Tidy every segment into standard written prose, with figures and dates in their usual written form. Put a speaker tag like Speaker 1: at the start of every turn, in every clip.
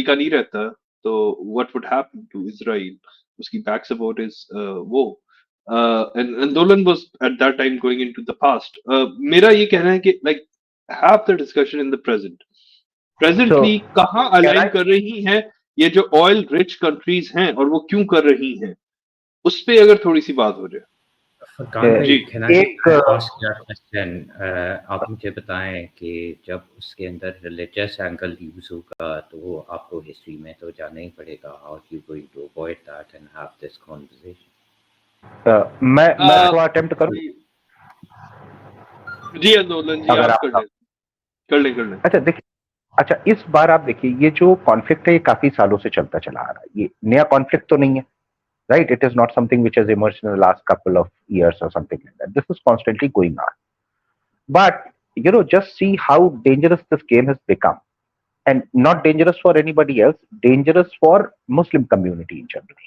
Speaker 1: का नहीं रहता तो what would happen to Israel, उसकी बैक सपोर्ट इज वो आंदोलन was at that time going into the past. मेरा ये कहना है कि like have the discussion in the present.
Speaker 2: So,
Speaker 1: presently कहाँ
Speaker 2: can
Speaker 1: अलाइन
Speaker 2: I?
Speaker 1: कर रही हैं ये जो ऑयल रिच कंट्रीज हैं और वो क्यों कर रही हैं, उस पे अगर थोड़ी सी बात हो जाए।
Speaker 3: फरकान भाई,
Speaker 1: जी
Speaker 3: can I
Speaker 2: एक
Speaker 3: ask you a question? आप मुझे बताएं कि जब उसके अंदर रिलीजियस एंगल यूज होगा तो आपको हिस्ट्री में तो जाना ही पड़ेगा। How you going to avoid that and have this conversation?
Speaker 2: मैं थोड़ा अटेम्प्ट करूं
Speaker 1: जी आंदोलन जी,
Speaker 2: अगर
Speaker 1: आप
Speaker 2: आप
Speaker 1: कर लें।
Speaker 2: अच्छा देखिए, अच्छा इस बार आप देखिए ये जो कॉन्फ्लिक्ट है ये काफी सालों से चलता चला आ रहा है, ये नया कॉन्फ्लिक्ट तो नहीं है, right? It is not something which has emerged in the last couple of years और something like that. This is constantly going on, but just see how dangerous this game has become, and not dangerous for anybody else, dangerous for Muslim community in general.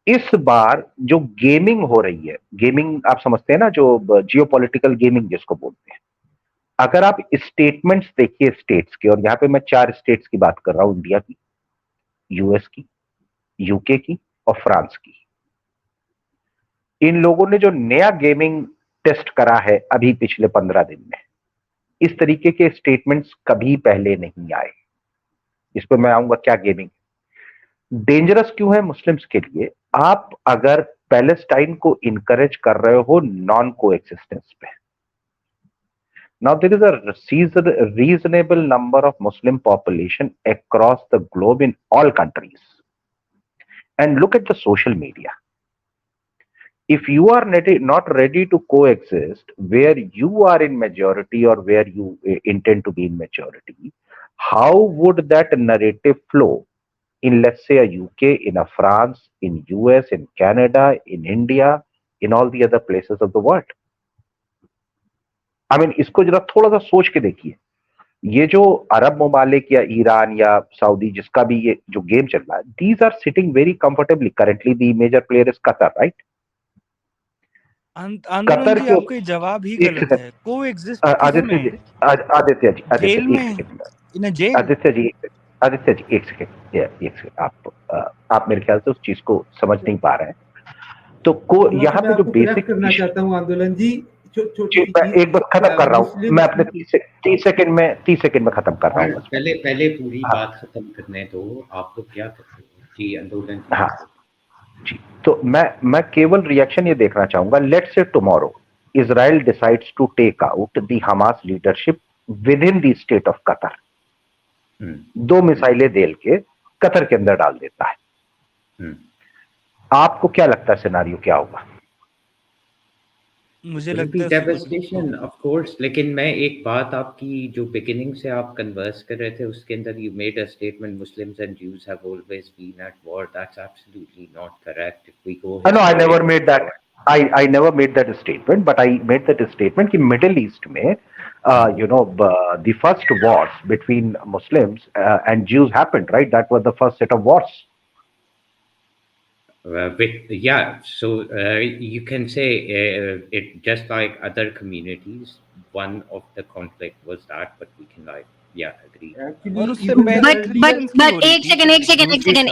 Speaker 2: इस बार जो gaming हो रही है, gaming आप समझते हैं ना, जो जियोपॉलिटिकल गेमिंग जिसको बोलते हैं, अगर आप स्टेटमेंट्स देखिए स्टेट्स के, और यहां पे मैं 4 स्टेट्स की बात कर रहा हूं, इंडिया की, यूएस की, यूके की और फ्रांस की। इन लोगों ने जो नया गेमिंग टेस्ट करा है अभी पिछले 15 दिन में, इस तरीके के स्टेटमेंट्स कभी पहले नहीं आए। इस पर मैं आऊंगा क्या गेमिंग डेंजरस क्यों है मुस्लिम्स के लिए। आप अगर पैलेस्टाइन को इनकरेज कर रहे हो नॉन को एक्सिस्टेंस पे, now there is a reasonable number of Muslim population across the globe in all countries, and look at the social media. If you are not ready to coexist where you are in majority or where you intend to be in majority, how would that narrative flow in, let's say, a UK, in a France, in US, in Canada, in India, in all the other places of the world? I mean, इसको जरा थोड़ा सा सोच के देखिए। ये जो अरब ममालिक या ईरान या सऊदी जिसका भी ये जो गेम चल रहा है, these are sitting very comfortably. Currently the major player is Qatar, right?
Speaker 4: आंदोलन जी, आपका जवाब ही गलत है। Coexist
Speaker 2: Aditya ji, Aditya ji,
Speaker 4: jail में, इन जेल।
Speaker 2: आदित्य जी, एक सेकंड, आप मेरे ख्याल से उस चीज को समझ नहीं पा रहे हैं। तो को यहाँ पे जो बेसिक
Speaker 5: करना चाहता हूँ आंदोलन जी,
Speaker 2: मैं एक बार खत्म कर रहा हूँ, मैं अपने 30 सेकंड में खत्म कर रहा हूँ।
Speaker 3: पहले पूरी बात खत्म करने दो। आप लोग क्या करते हो जी आंदोलन जी?
Speaker 2: हाँ जी, तो मैं केवल रिएक्शन ये देखना चाहूंगा। Let's say tomorrow Israel decides to take out the Hamas leadership within the state of Qatar, 2 मिसाइलें देल के कतर के अंदर डाल देता है, आपको क्या लगता है सिनारियो क्या होगा?
Speaker 4: मुझे लगता है
Speaker 3: डेवस्टेशन ऑफ कोर्स। लेकिन मैं एक बात, आपकी जो बिगिनिंग से आप कन्वर्स कर रहे थे उसके अंदर you made a statement, Muslims and Jews have always been at war. That's absolutely not correct. If we go,
Speaker 2: no, I never made that, I never made that statement, but I made that statement कि middle east में the first wars between Muslims and Jews happened, right? That was the first set of wars.
Speaker 3: So you can say it just like other communities. One of the conflict was that, but we can agree.
Speaker 6: But एक second.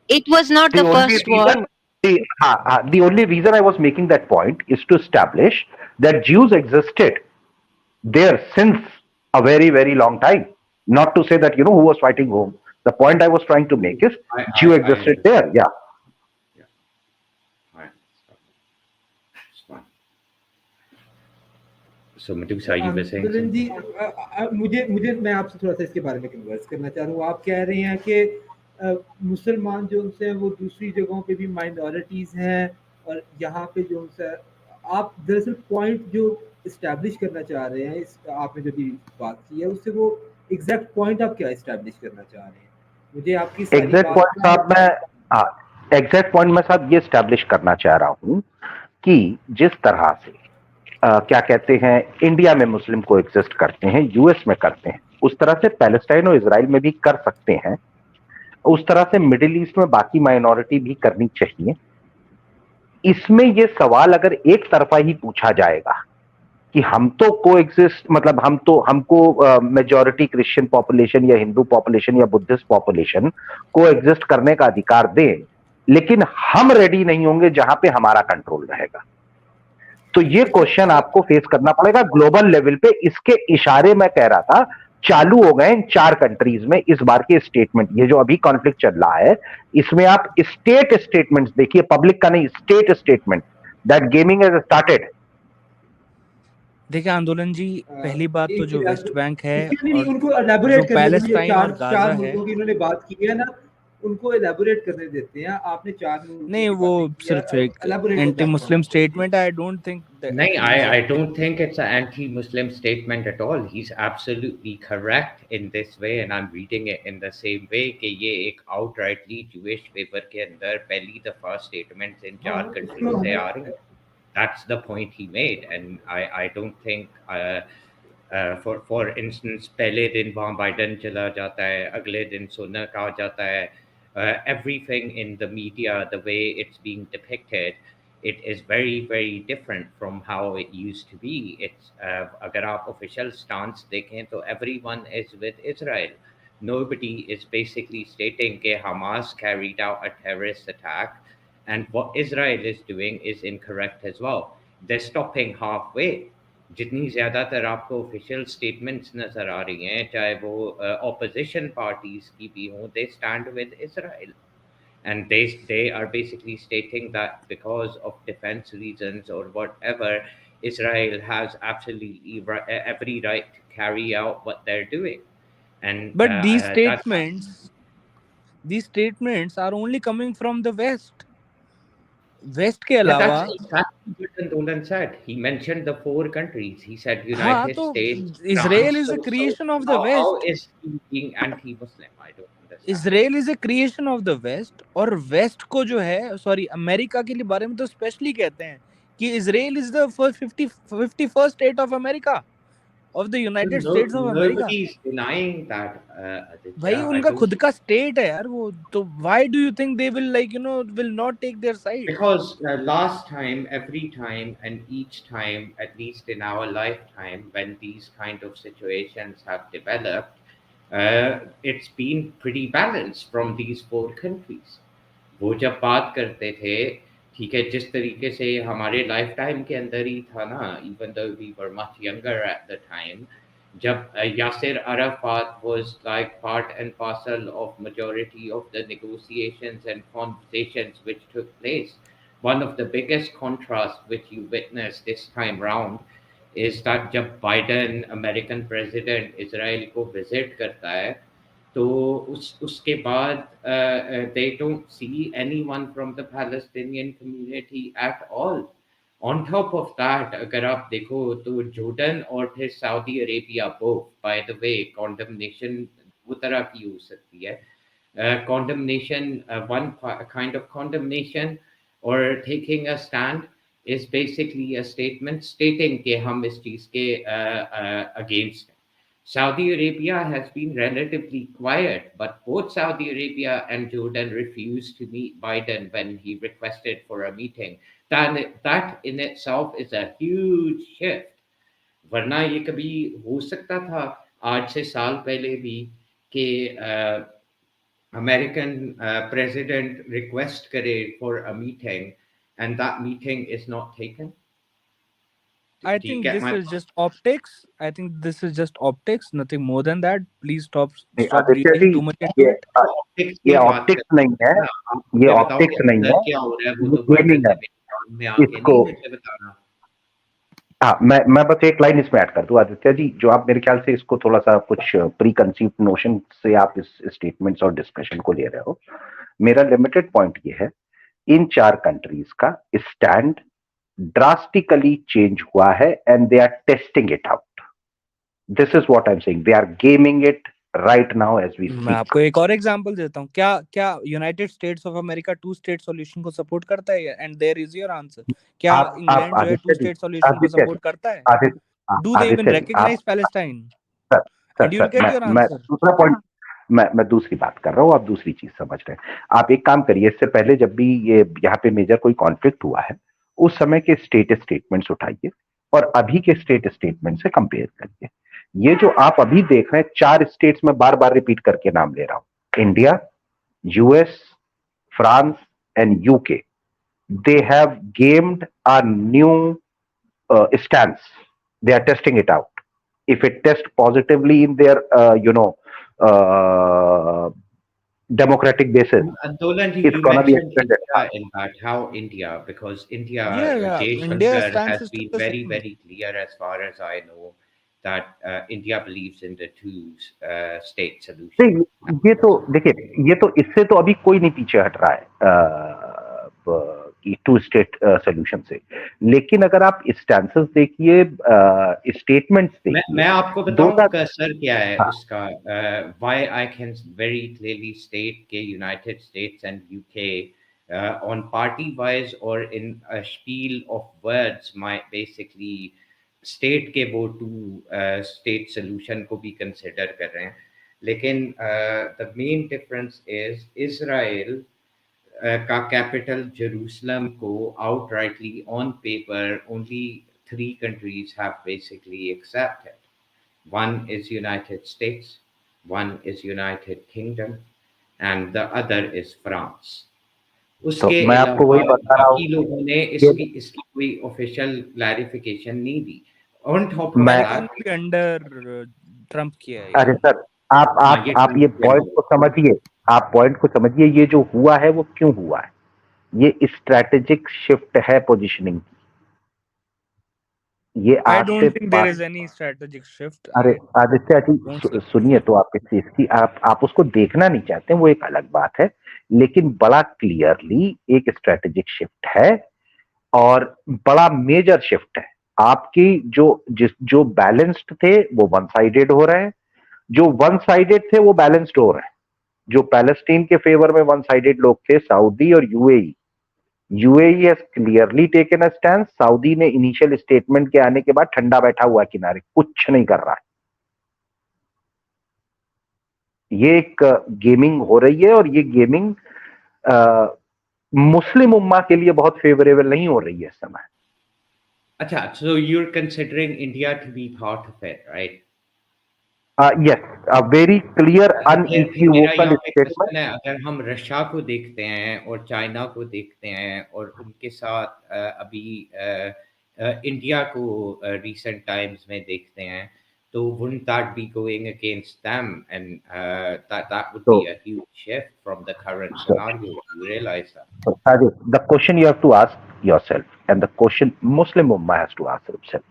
Speaker 6: It was not the first war.
Speaker 2: The only reason I was making that point is to establish that Jews existed there since a very, very long time. Not to say that who was fighting whom. The point I was trying to make is Jew existed there. Yeah.
Speaker 3: So Medusa, you were saying
Speaker 5: जी, मुझे मैं आपसे थोड़ा सा इसके बारे में converse करना चाह रहा हूँ। आप कह रहे हैं कि मुसलमान जो उनसे वो दूसरी जगहों पे भी माइनॉरिटीज हैं, और यहाँ पे जो उनसे आप दरअसल पॉइंट जो इस्टेब्लिश करना चाह रहे हैं, इस आपने जो भी बात की है उससे वो एग्जैक्ट पॉइंट आप क्या इस्टेब्लिश करना चाह रहे हैं? मुझे आपकी
Speaker 2: एग्जैक्ट पॉइंट मैं साहब ये इस्टेब्लिश करना चाह रहा हूँ कि जिस तरह से क्या कहते हैं इंडिया में मुस्लिम को एग्जिस्ट करते हैं, यूएस में करते हैं, उस तरह से पैलेस्टाइन और इजराइल में भी कर सकते हैं, उस तरह से मिडिल ईस्ट में बाकी माइनॉरिटी भी करनी चाहिए। इसमें यह सवाल अगर एक तरफा ही पूछा जाएगा कि हम तो कोएग्जिस्ट, मतलब हमको मेजॉरिटी क्रिश्चियन पॉपुलेशन या हिंदू पॉपुलेशन या बुद्धिस्ट पॉपुलेशन कोएग्जिस्ट करने का अधिकार दें, लेकिन हम रेडी नहीं होंगे जहां पे हमारा कंट्रोल रहेगा। तो ये क्वेश्चन आपको फेस करना पड़ेगा ग्लोबल लेवल पे। इसके इशारे मैं कह रहा था चालू हो गए इन 4 कंट्रीज में इस बार के स्टेटमेंट। ये जो अभी कॉन्फ्लिक्ट चल रहा है इसमें आप स्टेट स्टेटमेंट्स देखिए, पब्लिक का नहीं, state statement that gaming has started.
Speaker 4: देखिए आंदोलन जी, पहली बात तो जो वेस्ट बैंक है
Speaker 5: नहीं,
Speaker 4: और
Speaker 5: उनको एलैबोरेट
Speaker 4: जो
Speaker 5: करने दीजिए।
Speaker 4: पैलेस्टाइन और
Speaker 5: चार
Speaker 4: गाजा है,
Speaker 5: मुल्कों की इन्होंने बात की है ना, उनको एलैबोरेट करने देते हैं। आपने 4 मुल्कों
Speaker 4: नहीं
Speaker 5: की
Speaker 4: वो
Speaker 5: बातें की
Speaker 4: सिर्फ
Speaker 5: है,
Speaker 4: एक
Speaker 5: एलैबोरेट
Speaker 4: एंटी मुस्लिम स्टेटमेंट है। आई डोंट थिंक
Speaker 3: नहीं, I don't think it's an anti-Muslim statement at all. He's absolutely correct in this way, and I'm reading it in the same way कि ये एक outrightly Jewish paper के अंदर पहली दफा statements इन 4 countries से आ रही हैं. That's the point he made, and I don't think for instance पहले दिन वहाँ बाइडन चला जाता है, अगले दिन सुनक आ जाता है. Everything in the media, the way it's being depicted, it is very, very different from how it used to be. It's अगर आप official stance देखें तो everyone is with Israel. Nobody is basically stating that Hamas carried out a terrorist attack, and what Israel is doing is incorrect as well. They're stopping halfway. जितनी ज़्यादातर आपको official statements नज़र आ रही हैं, चाहे वो ऑपोजिशन पार्टीज की भी हों, they stand with Israel, and they are basically stating that because of defense reasons or whatever, Israel has absolutely every right to carry out what they're doing. And
Speaker 4: but these statements are only coming from the west के अलावा.
Speaker 3: That's exactly what Andolan said. He mentioned the 4 countries. He said United States,
Speaker 4: Israel
Speaker 3: France.
Speaker 4: is a creation of the
Speaker 3: How
Speaker 4: west.
Speaker 3: is he being anti-Muslim? I don't understand.
Speaker 4: Israel is a creation of the west, और waste को जो है, sorry America के लिए बारे में तो specially कहते हैं कि Israel is the 51st state of America, of the United States of America.
Speaker 3: Nobody is denying that.
Speaker 4: भाई उनका खुद का स्टेट है यार वो, तो why do you think they will will not take their side?
Speaker 3: Because last time, every time, and each time, at least in our lifetime, when these kind of situations have developed, it's been pretty balanced from these 4 countries. वो जब बात करते थे, ठीक है, जिस तरीके से हमारे लाइफ टाइम के अंदर ही था ना, even though we were much younger at the time, जब Yasser Arafat was like part and parcel of majority of the negotiations and conversations which took place. One of the biggest contrasts which you witnessed this time round is that जब Biden American president Israel को visit करता है, तो उसके बाद they don't see anyone from the Palestinian community at all. On top of that, अगर आप देखो तो जॉर्डन और फिर Saudi Arabia both, by the way, condemnation वो तरह की हो सकती है. Condemnation, one kind of condemnation or taking a stand is basically a statement stating कि हम इस चीज़ के against. Saudi Arabia has been relatively quiet, but both Saudi Arabia and Jordan refused to meet Biden when he requested for a meeting. That in itself is a huge shift. वरना ये कभी हो सकता था आज से साल पहले भी कि American president request करे for a meeting and that meeting is not taken.
Speaker 4: I think this is just optics. I think this is just optics, nothing more than that. Please stop reading too much into it.
Speaker 2: ये optics नहीं है, ये optics नहीं है,
Speaker 3: क्या हो रहा है वो तो
Speaker 2: गेमिंग है.
Speaker 3: में आके नहीं मुझे बताना.
Speaker 2: हाँ, मैं बस एक लाइन इसमें ऐड कर दूं आदित्य जी, जो आप मेरे ख्याल से इसको थोड़ा सा कुछ प्री कंसीव्ड नोशन से आप इस स्टेटमेंट्स और डिस्कशन को ले रहे हो. मेरा लिमिटेड पॉइंट ये है, इन 4 कंट्रीज का स्टैंड ड्रास्टिकली चेंज हुआ है and they are testing it out. This is what I am saying, they are gaming it right now as we speak.
Speaker 4: मैं आपको एक और एग्जांपल देता हूं. क्या United States of America 2 state solution को सपोर्ट करता है? And there is your answer. क्या इंग्लैंड जो है 2 स्टेट सॉल्यूशन को सपोर्ट करता है? Do they even recognise Palestine? And you will get your answer.
Speaker 2: दूसरा पॉइंट, मैं दूसरी बात कर रहा हूँ, आप दूसरी चीज समझ रहे हैं. आप एक काम करिए, इससे पहले जब भी ये यहाँ पे मेजर कोई कॉन्फ्लिक्ट हुआ है, उस समय के स्टेटमेंट्स उठाइए और अभी के स्टेटमेंट से कंपेयर करिए। ये जो आप अभी देख रहे हैं 4 स्टेट्स में बार बार रिपीट करके नाम ले रहा हूं, India, US, France and UK, they have gamed a new stance. They are testing it out. If it tests positively in their, uh, democratic basis,
Speaker 3: Andolan ji,
Speaker 2: it's
Speaker 3: you
Speaker 2: gonna be
Speaker 3: mentioned
Speaker 2: extended.
Speaker 3: India in that. How India? Because India,
Speaker 4: Yeah,
Speaker 3: Jay
Speaker 4: India's
Speaker 3: Shankar
Speaker 4: stance
Speaker 3: has
Speaker 4: is still
Speaker 3: been
Speaker 4: the
Speaker 3: very,
Speaker 4: same.
Speaker 3: very clear, as far as I know, that India believes in the two-state solution.
Speaker 2: नहीं, ये तो देखिए, ये तो इससे तो अभी कोई नहीं पीछे हट रहा है कि 2 स्टेट सोल्यूशन से। लेकिन अगर आप स्टैंसेस देखिए, स्टेटमेंट्स
Speaker 3: मैं
Speaker 2: देखिए,
Speaker 3: आपको
Speaker 2: दो
Speaker 3: बताऊं कसर क्या है
Speaker 2: हाँ,
Speaker 3: उसका। Why I can very clearly state के United States and UK on party wise और in spiel of words my basically state के वो टू स्टेट सोल्यूशन को भी कंसिडर कर रहे हैं। लेकिन the main difference is Israel का कैपिटल जेरूसलम को outrightly on paper only 3 countries have basically accepted. One is United States, one is United Kingdom, and the other is France.
Speaker 2: तो
Speaker 3: उसके
Speaker 2: मैं आपको
Speaker 3: अलावा
Speaker 2: वही बता रहा हूँ
Speaker 3: बाकी लोगों ने
Speaker 2: कि
Speaker 3: इसकी कोई ऑफिशियल क्लैरिफिकेशन नहीं दी। On top of
Speaker 2: मैं
Speaker 4: पैलेस्टीन
Speaker 3: that,
Speaker 4: भी अंडर ट्रम्प किया है
Speaker 2: अरे
Speaker 4: ये।
Speaker 2: सर, आप
Speaker 3: हाँ
Speaker 2: आप
Speaker 3: ये
Speaker 2: आप
Speaker 3: ट्रम्प
Speaker 2: ये
Speaker 3: के
Speaker 2: पॉइंट को समझिए, आप पॉइंट को समझिए, ये जो हुआ है वो क्यों हुआ है। ये स्ट्रैटेजिक शिफ्ट है पोजीशनिंग की। ये
Speaker 4: I
Speaker 2: आज से
Speaker 4: don't think there
Speaker 2: 5
Speaker 4: is any strategic shift.
Speaker 2: अरे
Speaker 4: I
Speaker 2: Aditya ji,
Speaker 4: don't see.
Speaker 2: सुनिए तो, आप इस चीज की, आप उसको देखना नहीं चाहते, वो एक अलग बात है। लेकिन बड़ा क्लियरली एक स्ट्रैटेजिक शिफ्ट है, और बड़ा मेजर शिफ्ट है। आपकी जो बैलेंस्ड थे वो वन साइडेड हो रहे हैं, जो वन साइडेड थे वो बैलेंस्ड हो रहे हैं। जो पैलेस्टीन के फेवर में वन साइडेड लोग थे, सऊदी और UAE, UAE has clearly taken a stand. Saudi ने इनिशियल स्टेटमेंट के आने के बाद ठंडा बैठा हुआ है किनारे, कुछ नहीं कर रहा है। ये एक गेमिंग हो रही है, और ये गेमिंग मुस्लिम उम्मा के लिए बहुत फेवरेबल नहीं हो रही है इस समय।
Speaker 3: अच्छा, so you're considering India to be part of it, right?
Speaker 2: Yes, a very clear
Speaker 3: फिर मेरा
Speaker 2: unequivocal
Speaker 3: यहाँ पे
Speaker 2: statement.
Speaker 3: क्वेश्चन है, अगर हम रशिया को देखते हैं और चाइना को देखते हैं और उनके साथ अभी इंडिया को recent टाइम्स में देखते हैं, तो wouldn't that be going against them, and that would be
Speaker 2: So,
Speaker 3: a huge shift from the current
Speaker 2: so,
Speaker 3: scenario. You realize that?
Speaker 2: so Sajid, the question you have to ask yourself, and the question Muslim Ummah has to ask themselves,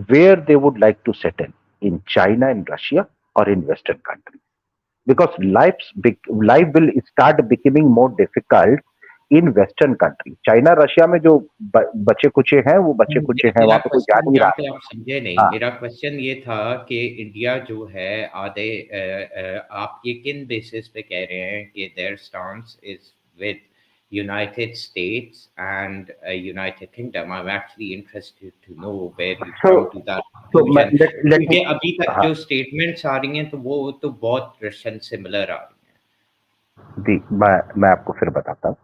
Speaker 2: where they would like to settle, in China and Russia, or in Western countries. Because life will start becoming more difficult in Western countries. China Russia में जो बचे कुचे हैं, वो बचे कुचे हैं,
Speaker 3: मेरा
Speaker 2: वहां पे कोई जा
Speaker 3: क्वेश्चन
Speaker 2: नहीं
Speaker 3: यहाँ
Speaker 2: रहा
Speaker 3: पे
Speaker 2: है।
Speaker 3: आप समझे नहीं।
Speaker 2: हाँ,
Speaker 3: मेरा क्वेश्चन ये था कि इंडिया जो है आधे आप ये किन बेसिस पे कह रहे हैं कि their stance is with United States and United Kingdom? I am actually interested to know where you come to that conclusion,
Speaker 2: let me,
Speaker 3: क्योंकि अभी तक
Speaker 2: हाँ,
Speaker 3: जो स्टेटमेंट्स आ रही हैं तो वो तो बहुत रशियन सिमिलर आ रही हैं।
Speaker 2: जी, मैं आपको फिर बताता हूँ।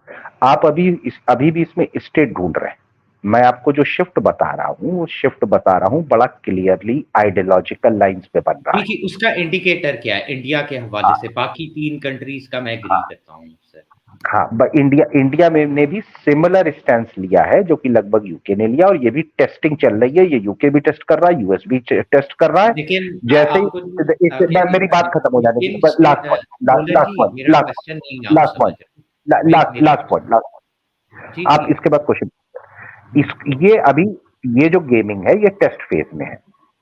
Speaker 2: आप अभी भी इसमें स्टेट ढूंढ रहे हैं। मैं आपको जो शिफ्ट बता रहा हूँ, वो शिफ्ट बता रहा हूँ बड़ा क्लियरली आइडियोलॉजिकल लाइंस पे बन रहा है।
Speaker 3: देखिए उसका इंडिकेटर क्या है इंडिया के हवाले से? बाकी 3 कंट्रीज का मैं एग्री करता हूँ उससे।
Speaker 2: हाँ, इंडिया में ने भी सिमिलर स्टैंड लिया है, जो कि लगभग यूके ने लिया, और ये भी टेस्टिंग चल रही है। ये यूके भी टेस्ट कर रहा है, यूएस भी टेस्ट कर रहा है।
Speaker 3: लेकिन
Speaker 2: जैसे ही
Speaker 3: आपको मेरी
Speaker 2: मेरी बात खत्म हो जाने
Speaker 3: किन
Speaker 2: दीजिए, लास्ट पॉइंट,
Speaker 3: नोलन जी, मेरा
Speaker 2: लास्ट
Speaker 3: क्वेश्चन नहीं आप
Speaker 2: लास्ट
Speaker 3: समझ
Speaker 2: पॉइंट,
Speaker 3: रहे। मेरा
Speaker 2: लास्ट पॉइंट,
Speaker 3: जी
Speaker 2: आप
Speaker 3: जी।
Speaker 2: इसके बाद क्वेश्चन। ये जो गेमिंग है, ये टेस्ट फेज में है,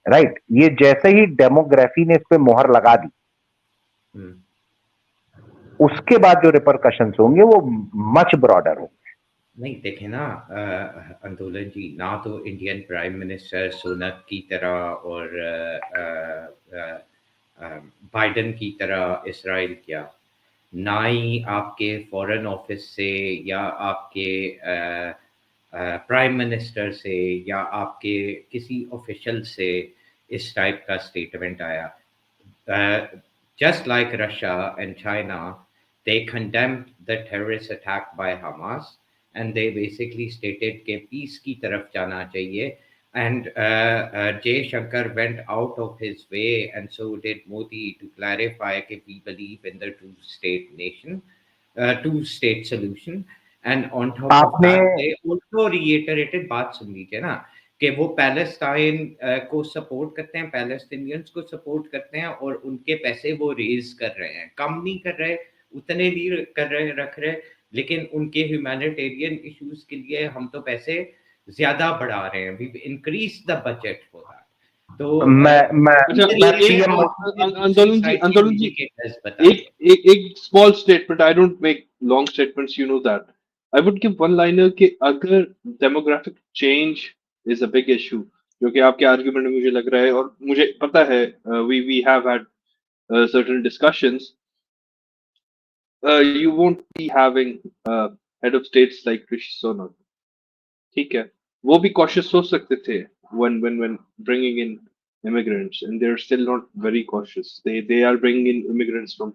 Speaker 2: राइट। ये जैसे ही डेमोग्राफी ने इस पे मोहर लगा दी, उसके बाद जो रिपरकशंस होंगे वो मच ब्रॉडर होंगे।
Speaker 3: नहीं देखे ना आंदोलन जी, ना तो इंडियन प्राइम मिनिस्टर सोनक की तरह और बाइडन की तरह इसराइल किया, ना ही आपके फॉरेन ऑफिस से या आपके प्राइम मिनिस्टर से या आपके किसी ऑफिशियल से इस टाइप का स्टेटमेंट आया। Just like Russia and China, they condemned the terrorist attack by Hamas and they basically stated कि peace की तरफ जाना चाहिए And Jay Shankar went out of his way, and so did Modi, to clarify that we believe in the two-state solution. And on top of
Speaker 2: आपने
Speaker 3: that, they also reiterated, बात सुन लीजिए ना, कि वो पैलेस्टाइन को सपोर्ट करते हैं, Palestinians को सपोर्ट करते हैं, और उनके पैसे वो रेज कर रहे हैं, कम नहीं कर रहे, उतने नहीं कर रहे, रख रहे, लेकिन उनके ह्यूमैनिटेरियन इश्यूज के लिए हम तो पैसे ज्यादा बढ़ा रहे हैं, we increase the budget for that. तो
Speaker 2: मैं
Speaker 1: अच्छा
Speaker 2: पीएम
Speaker 1: आंदोलन जी एक small statement, I don't make long statements, you know that, I would give one liner कि अगर demographic change is a big issue, जो कि आपके आर्ग्यूमेंट में मुझे लग रहा है और मुझे पता है, we have had certain discussions, you won't be having head of states like Rishi Sunak, ठीक है, वो भी cautious हो सकते थे when bringing in immigrants, and they're still not very cautious, they are bringing in immigrants from